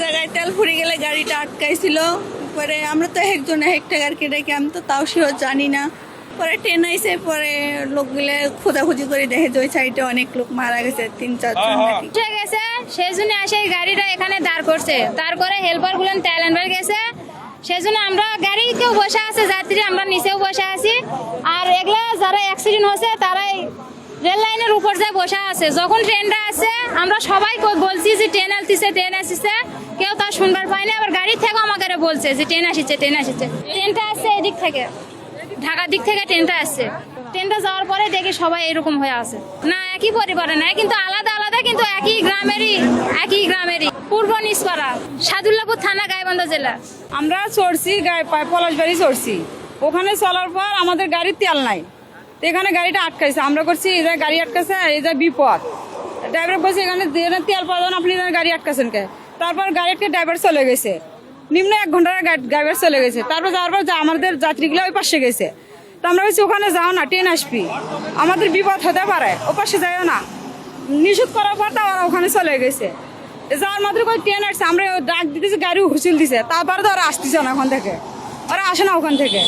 জায়গায় তেল ফুরে গেলে গাড়িটা আটকাইছিল। পরে আমরা তো একজন এক টাকার কেটে আমি তো তাও শিওর জানি না। পরে ট্রেন আইসে, পরে লোকগুলো খোঁজাখুঁজি করে দেখে যে ওই সাইডে অনেক লোক মারা গেছে, 3-4 জন নাকি। গেছে সেই জন্য এসে গাড়িটা এখানে দাঁড় করছে, তারপরে হেল্পার গুলো তেল আনবার গেছে। সেই জন্য আমরা গাড়ি কেউ বসে আছে, যাত্রী আমরা নিচেও বসে আছি। আর এগুলা যারা অ্যাক্সিডেন্ট হয়েছে তারাই রেল লাইনের উপর যায় বসে আছে। যখন ট্রেনটা আসছে আমরা সবাই বলছি যে ট্রেন আসছে, কেউ তা শুনবার পায়নি। আবার গাড়ির থেকেও আমাকে বলছে যে ট্রেন আসছে। ট্রেনটা আসছে এদিক থেকে, ঢাকার দিক থেকে ট্রেনটা আসছে। ট্রেনটা যাওয়ার পরে দেখি সবাই এরকম হয়ে আছে। না একই পরিবারে নয়, কিন্তু আলাদা আলাদা, কিন্তু একই গ্রামেরই পূর্ব নিসপাড়া, সাদুল্লাপুর থানা, গাইবান্ধা জেলা। আমরা চড়ছি পলাশবাড়ি চড়ছি। ওখানে চলার পর আমাদের গাড়ির তেল নাই, তো এখানে গাড়িটা আটকাইছে। আমরা করছি এই গাড়ি আটকাছে, এই যে বিপদ। ড্রাইভার বলছে এখানে তেল পাওয়া যান, আপনি গাড়ি আটকাছেন কে? তারপর গাড়িতে ড্রাইভার চলে গেছে, নিম্ন 1 ঘন্টার ড্রাইভার চলে গেছে। তারপর যাওয়ার পর আমাদের যাত্রীগুলো ওই পাশে গেছে। তো আমরা বলছি ওখানে যাও না, ট্রেন আসবি, আমাদের বিপদ হতে পারে, ও পাশে যাইও না। নিষেধ করার পর তো ওরা ওখানে চলে গেছে। যাওয়ার মাত্র করে ট্রেন আসছে, আমরা ডাক দিতেছি, গাড়ি হুঁচিল দিছে। তারপরে তো ওরা আসতেছে না ওখান থেকে, ওরা আসে না ওখান থেকে।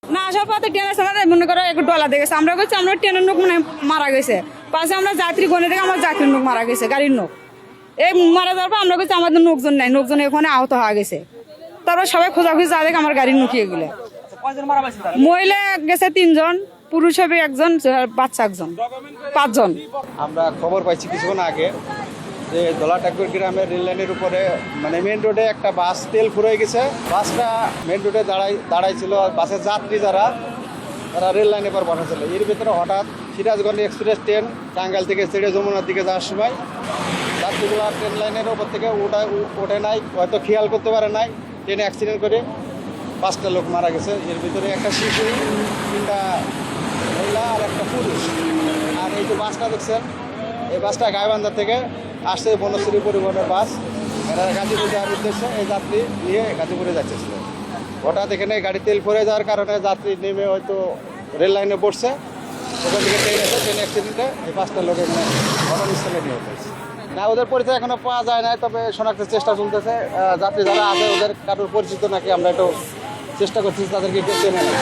না আসার পথে ট্রেন আসছে, আমাদের মনে করো একটু ডলা দেখেছে। আমরা বলছি আমরা ট্রেনের লোক মানে মারা গেছে। পাশে আমরা যাত্রী গনে থেকে আমার যাত্রীর লোক মারা গেছে, গাড়ির লোক। এই মারা যাওয়ার পর আমরা বলছি আমাদের লোকজন নাই, লোকজন এখানে আহত হয়ে গেছে। তারপর সবাই খোঁজাখুঁজি যা দেখে আমার গাড়ির নুকিয়ে গেলে। মহিলা গেছে 3 জন, পুরুষ হবে 1 জন, বাচ্চা 1 জন, 5 জন। আমরা খবর পাইছি কিছুক্ষণ আগে যে দোলাটাকুর গ্রামের রেল লাইনের উপরে মানে মেন রোডে একটা বাস তেল ফুরিয়ে গেছে। বাসটা মেন রোডে দাঁড়াইছিল। বাসের যাত্রী যারা তারা রেল লাইনে পর বসেছিল। এর ভিতরে হঠাৎ সিরাজগঞ্জ এক্সপ্রেস ট্রেন টাঙ্গাইল থেকে ছেড়ে যমুনার দিকে যাওয়ার সময় যাত্রীগুলো ট্রেন লাইনের ওপর থেকে ওঠে নাই, হয়তো খেয়াল করতে পারে নাই, ট্রেনে অ্যাক্সিডেন্ট করে 5টা লোক মারা গেছে। এর ভিতরে একটা শিশু, 3টা মহিলা আর একটা পুরুষ। আর এই যে বাসটা দেখছেন, এই বাসটা গাইবান্ধা থেকে আসছে, বনশ্রী পরিবহনের বাস। এরা গাজীপুর যাওয়ার উদ্দেশ্যে এই যাত্রী নিয়ে গাজীপুরে যাচ্ছিল। হঠাৎ এখানে গাড়ি তেল ভরে যাওয়ার কারণে যাত্রী নেমে হয়তো রেল লাইনে পড়ছে। ওখান থেকে ট্রেন এসে ট্রেন অ্যাক্সিডেন্টে এই 5টা লোক এখানে ঘটনাস্থলে নিয়ে হয়েছে। না, ওদের পরিচয় এখনো পাওয়া যায় না, তবে শনাক্তের চেষ্টা চলতেছে। যাত্রী যারা আছে ওদের কারোর পরিচিত নাকি আমরা একটু চেষ্টা করছি, তাদেরকে কেউ চেনে না।